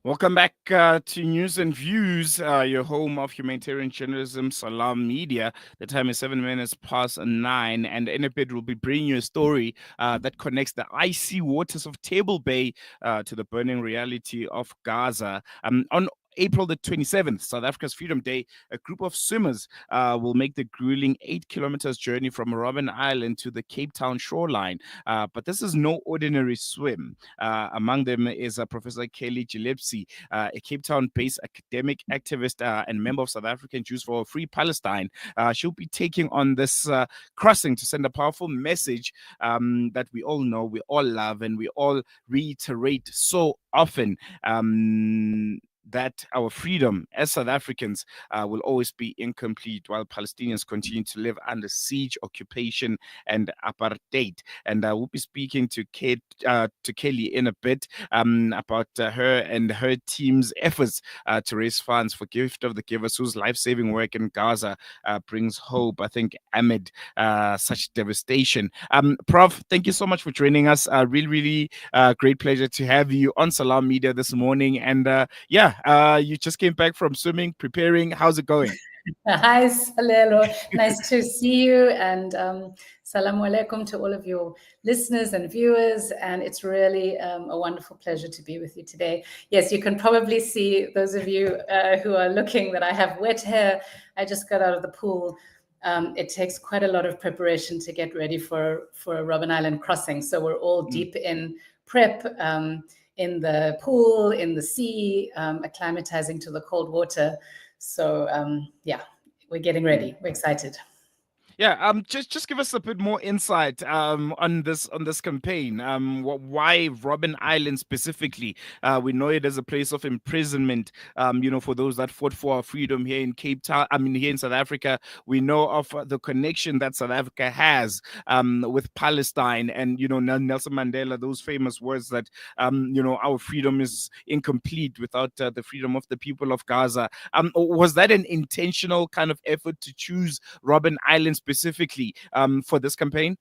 Welcome back to News and Views, your home of humanitarian journalism, Salam Media. The time is 7 minutes past 9, and in a bit, we'll be bringing you a story that connects the icy waters of Table Bay to the burning reality of Gaza. On April the 27th, South Africa's Freedom Day, a group of swimmers will make the grueling 8 kilometers journey from Robben Island to the Cape Town shoreline. But this is no ordinary swim. Among them is Professor Kelly Gillespie, a Cape Town-based academic activist and member of South African Jews for a Free Palestine. She'll be taking on this crossing to send a powerful message that we all know, we all love, and we all reiterate so often. That our freedom as South Africans will always be incomplete while Palestinians continue to live under siege, occupation, and apartheid. And we'll be speaking to Kelly in a bit about her and her team's efforts to raise funds for Gift of the Givers, whose life-saving work in Gaza brings hope, I think, amid such devastation. Prof, thank you so much for joining us. Really great pleasure to have you on Salam Media this morning. And you just came back from swimming, preparing. How's it going? Hi, Salelo. Nice to see you. And salamu alaikum to all of your listeners and viewers. And it's really a wonderful pleasure to be with you today. Yes, you can probably see, those of you who are looking, that I have wet hair. I just got out of the pool. It takes quite a lot of preparation to get ready for a Robben Island crossing. So we're all deep in prep. In the pool, in the sea, acclimatizing to the cold water. So we're getting ready. We're excited. Yeah, just give us a bit more insight on this campaign. Why Robben Island specifically? We know it as a place of imprisonment. For those that fought for our freedom here in Cape Town. Here in South Africa, we know of the connection that South Africa has with Palestine, and Nelson Mandela. Those famous words that our freedom is incomplete without the freedom of the people of Gaza. Was that an intentional kind of effort to choose Robben Island specifically for this campaign?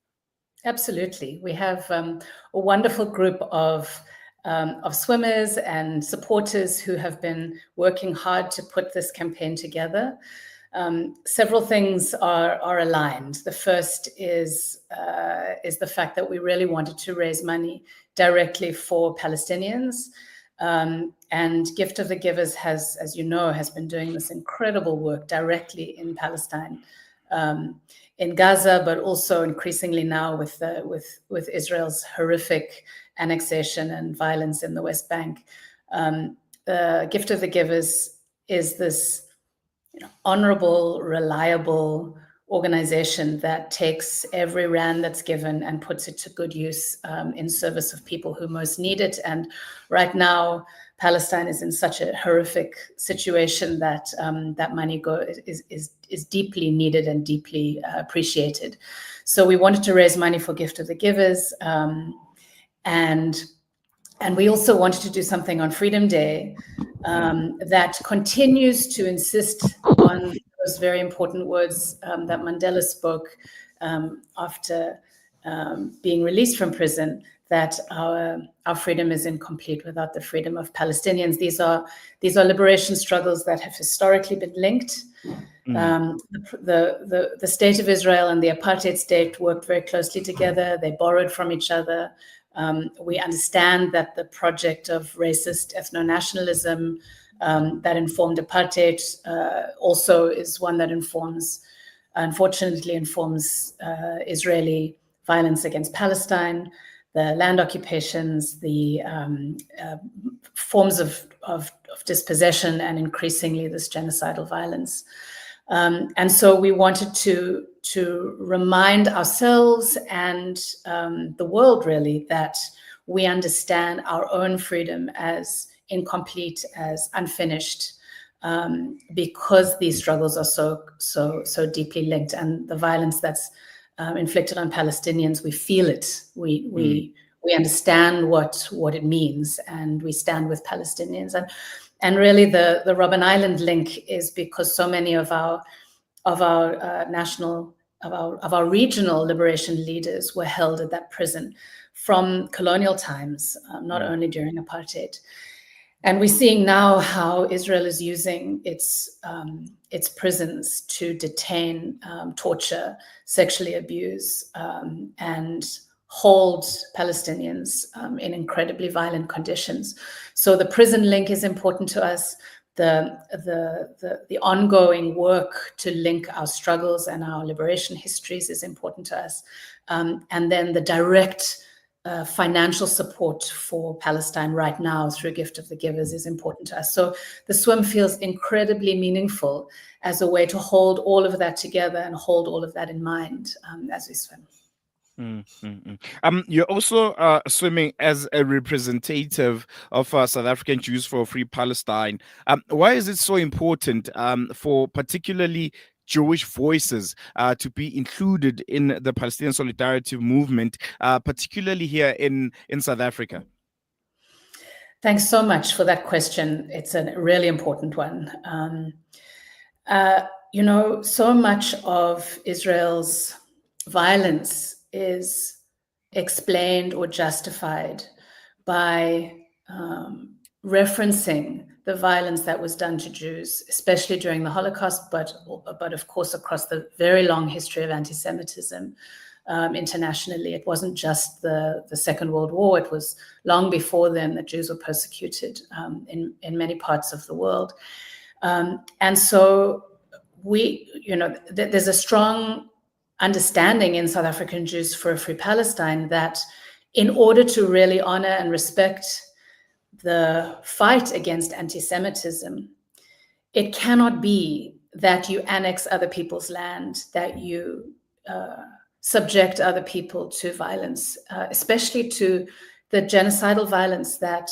Absolutely. We have a wonderful group of swimmers and supporters who have been working hard to put this campaign together. Several things are aligned. The first is the fact that we really wanted to raise money directly for Palestinians. And Gift of the Givers has, as you know, has been doing this incredible work directly in Palestine. In Gaza, but also increasingly now with Israel's horrific annexation and violence in the West Bank. Gift of the Givers is this honorable, reliable organization that takes every rand that's given and puts it to good use in service of people who most need it. And right now, Palestine is in such a horrific situation that that money is deeply needed and deeply appreciated. So we wanted to raise money for Gift of the Givers, and we also wanted to do something on Freedom Day that continues to insist on those very important words that Mandela spoke after being released from prison, that our freedom is incomplete without the freedom of Palestinians. These are liberation struggles that have historically been linked. The state of Israel and the apartheid state worked very closely together. They borrowed from each other. We understand that the project of racist ethno-nationalism that informed apartheid also is one that unfortunately informs Israeli violence against Palestine, the land occupations, the forms of dispossession, and increasingly this genocidal violence. And so we wanted to remind ourselves and the world really that we understand our own freedom as incomplete, as unfinished, because these struggles are so deeply linked, and the violence that's inflicted on Palestinians, we feel it. We understand what it means, and we stand with Palestinians. And really, the Robben Island link is because so many of our regional liberation leaders were held at that prison from colonial times, not only during apartheid. And we're seeing now how Israel is using its prisons to detain, torture, sexually abuse, and hold Palestinians in incredibly violent conditions. So the prison link is important to us. The ongoing work to link our struggles and our liberation histories is important to us. And then the direct financial support for Palestine right now through Gift of the Givers is important to us. So the swim feels incredibly meaningful as a way to hold all of that together and hold all of that in mind as we swim. You're also swimming as a representative of South African Jews for a Free Palestine. Why is it so important for particularly Jewish voices to be included in the Palestinian solidarity movement, particularly here in South Africa? Thanks so much for that question. It's a really important one. So much of Israel's violence is explained or justified by referencing the violence that was done to Jews, especially during the Holocaust, but of course across the very long history of anti-Semitism internationally. It wasn't just the Second World War. It was long before then that Jews were persecuted in many parts of the world. And so there's a strong understanding in South African Jews for a Free Palestine that in order to really honor and respect the fight against anti-Semitism, it cannot be that you annex other people's land, that you subject other people to violence, especially to the genocidal violence that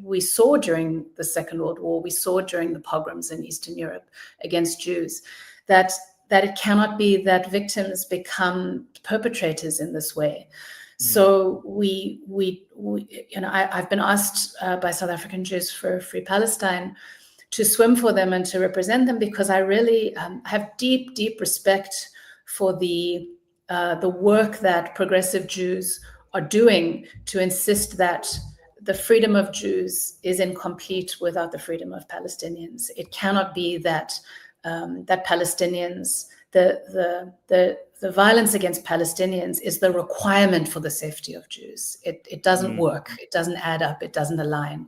we saw during the Second World War, we saw during the pogroms in Eastern Europe against Jews, that it cannot be that victims become perpetrators in this way. So I've been asked by South African Jews for Free Palestine to swim for them and to represent them, because I really have deep, deep respect for the work that progressive Jews are doing to insist that the freedom of Jews is incomplete without the freedom of Palestinians. It cannot be that that Palestinians, the violence against Palestinians is the requirement for the safety of Jews. It doesn't work. It doesn't add up. It doesn't align.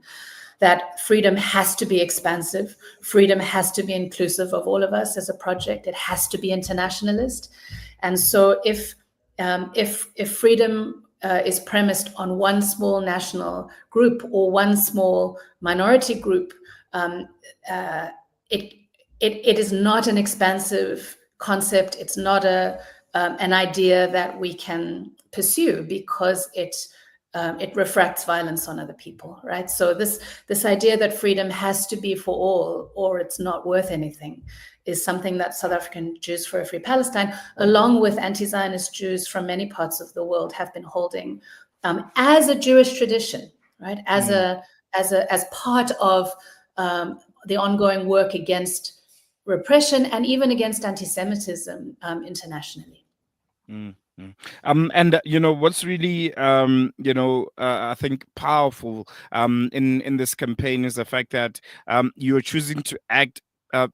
That freedom has to be expansive. Freedom has to be inclusive of all of us as a project. It has to be internationalist. And so if freedom is premised on one small national group or one small minority group, it is not an expansive concept. It's not an idea that we can pursue, because it refracts violence on other people, right? So this idea that freedom has to be for all or it's not worth anything is something that South African Jews for a Free Palestine, along with anti-Zionist Jews from many parts of the world, have been holding as a Jewish tradition, right? As part of the ongoing work against repression and even against anti-Semitism internationally. And what's really I think powerful in this campaign is the fact that you're choosing to act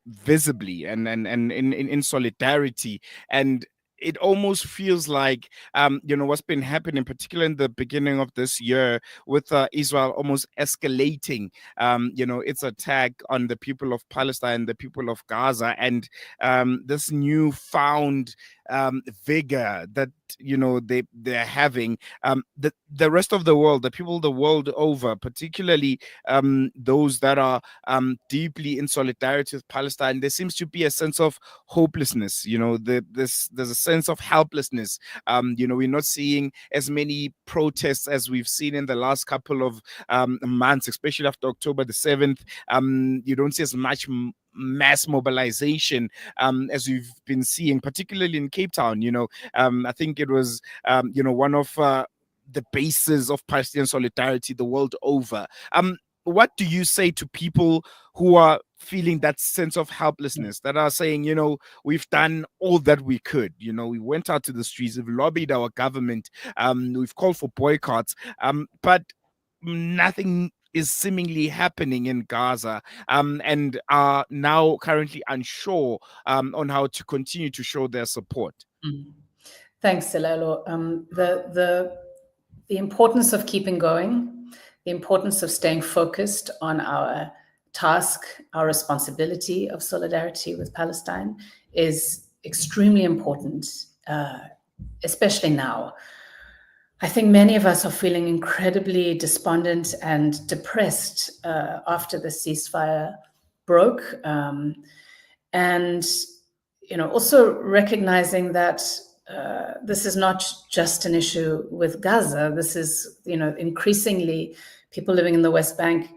visibly and in solidarity, and it almost feels like what's been happening, particularly in the beginning of this year, with Israel almost escalating its attack on the people of Palestine, the people of Gaza, and this newfound vigor that they're having. The rest of the world, the people the world over, particularly those that are deeply in solidarity with Palestine, there seems to be a sense of hopelessness. There's a sense of helplessness. We're not seeing as many protests as we've seen in the last couple of months, especially after October the 7th. You don't see as much mass mobilization as we've been seeing, particularly in Cape Town. I think it was one of the bases of Palestinian solidarity the world over. What do you say to people who are feeling that sense of helplessness, that are saying, we've done all that we could, we went out to the streets, we've lobbied our government, we've called for boycotts, but nothing is seemingly happening in Gaza, and are now currently unsure on how to continue to show their support? Thanks, Selelo. The importance of keeping going, the importance of staying focused on our task, our responsibility of solidarity with Palestine is extremely important, especially now. I think many of us are feeling incredibly despondent and depressed after the ceasefire broke, and also recognizing that this is not just an issue with Gaza. This is, increasingly people living in the West Bank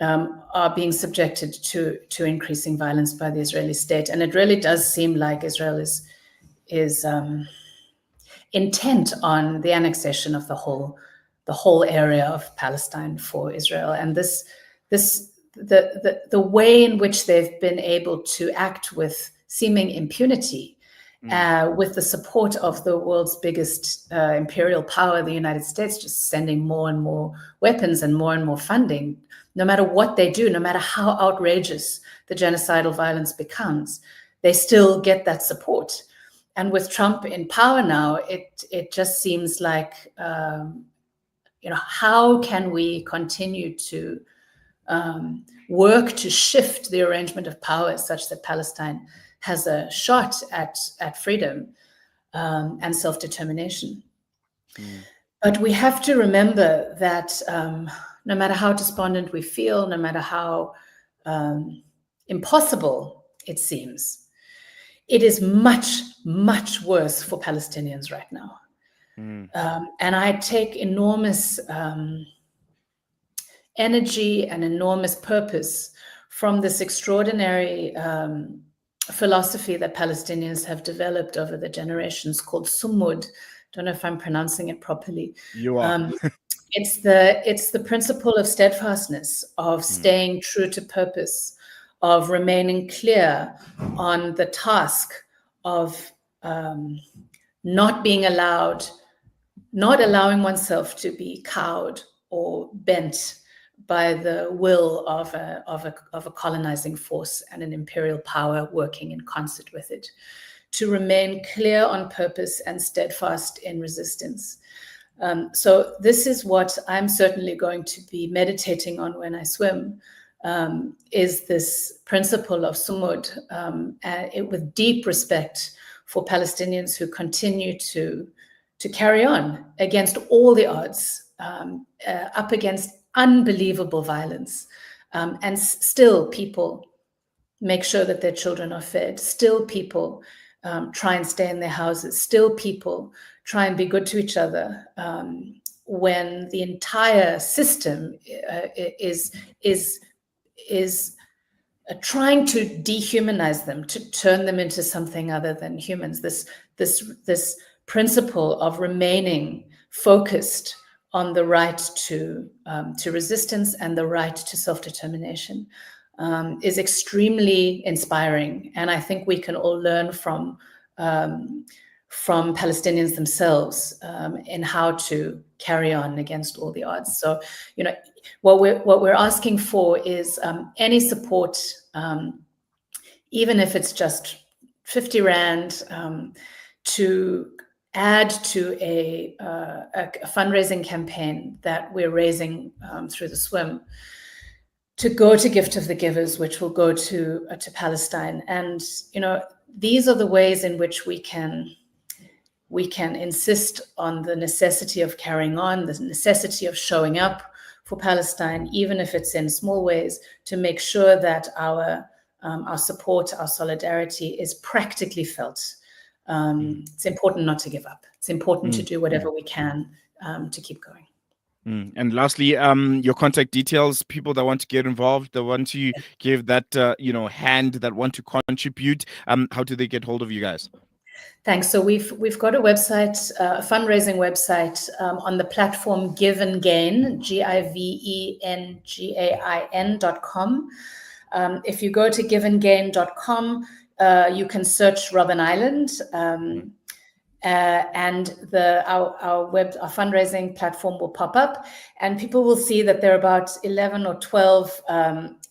are being subjected to increasing violence by the Israeli state, and it really does seem like Israel is intent on the annexation of the whole area of Palestine for Israel. And the way in which they've been able to act with seeming impunity, with the support of the world's biggest imperial power, the United States, just sending more and more weapons and more funding, no matter what they do, no matter how outrageous the genocidal violence becomes, they still get that support. And with Trump in power now, it just seems like, how can we continue to work to shift the arrangement of power such that Palestine has a shot at freedom and self-determination? But we have to remember that no matter how despondent we feel, no matter how impossible it seems, it is much, much worse for Palestinians right now. And I take enormous energy and enormous purpose from this extraordinary philosophy that Palestinians have developed over the generations called Sumud. Don't know if I'm pronouncing it properly. You are. It's the principle of steadfastness, of staying true to purpose, of remaining clear on the task of not allowing oneself to be cowed or bent by the will of a colonizing force and an imperial power working in concert with it, to remain clear on purpose and steadfast in resistance. So this is what I'm certainly going to be meditating on when I swim, is this principle of Sumud, with deep respect for Palestinians who continue to carry on against all the odds, up against unbelievable violence, and still people make sure that their children are fed, still people try and stay in their houses, still people try and be good to each other, when the entire system is trying to dehumanize them, to turn them into something other than humans. This principle of remaining focused on the right to resistance and the right to self-determination is extremely inspiring, and I think we can all learn from Palestinians themselves in how to carry on against all the odds. So, what we're asking for is any support, even if it's just 50 Rand, to add to a fundraising campaign that we're raising through the swim, to go to Gift of the Givers, which will go to Palestine. And these are the ways in which we can insist on the necessity of carrying on, the necessity of showing up for Palestine, even if it's in small ways, to make sure that our support, our solidarity is practically felt. It's important not to give up. It's important to do whatever we can to keep going. And lastly, your contact details, people that want to get involved, that want to give that, hand, that want to contribute, how do they get hold of you guys? Thanks. So we've got a website, a fundraising website on the platform Give and Gain, GIVENGAIN.com. If you go to giveandgain.com, you can search Robben Island. and our fundraising platform will pop up, and people will see that there are about 11 or 12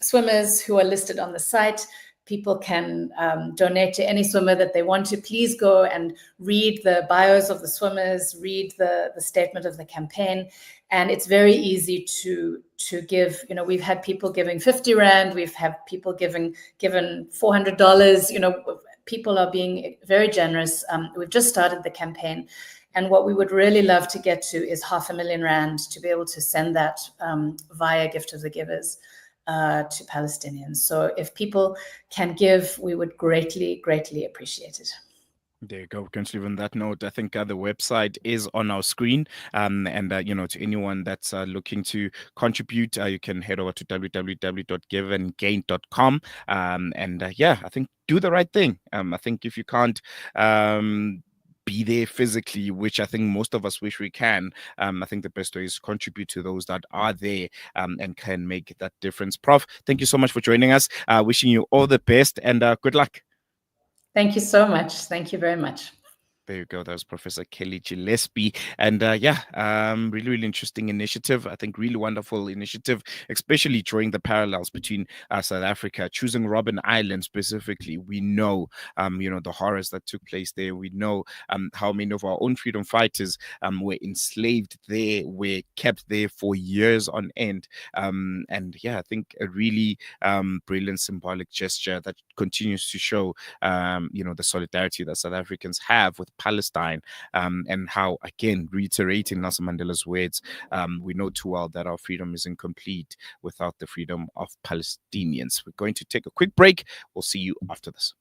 swimmers who are listed on the site. People can donate to any swimmer that they want to. Please go and read the bios of the swimmers, read the statement of the campaign. And it's very easy to give. You know, we've had people giving 50 Rand, we've had people given $400. You know, people are being very generous. We've just started the campaign. And what we would really love to get to is 500,000 Rand to be able to send that via Gift of the Givers to Palestinians. So if people can give, we would greatly, greatly appreciate it. There you go. We can leave on that note. I think the website is on our screen. And, you know, to anyone that's looking to contribute, you can head over to www.giveandgain.com. Yeah, I think do the right thing. I think if you can't be there physically, which I think most of us wish we can, I think the best way is contribute to those that are there and can make that difference. Prof, thank you so much for joining us. Wishing you all the best and good luck. Thank you so much. Thank you very much. There you go. That was Professor Kelly Gillespie. And really, really interesting initiative. I think really wonderful initiative, especially drawing the parallels between South Africa, choosing Robben Island specifically. We know, the horrors that took place there. We know how many of our own freedom fighters were enslaved there, were kept there for years on end. I think a really brilliant symbolic gesture that continues to show, the solidarity that South Africans have with Palestine, and how, again, reiterating Nelson Mandela's words, we know too well that our freedom is incomplete without the freedom of Palestinians. We're going to take a quick break. We'll see you after this.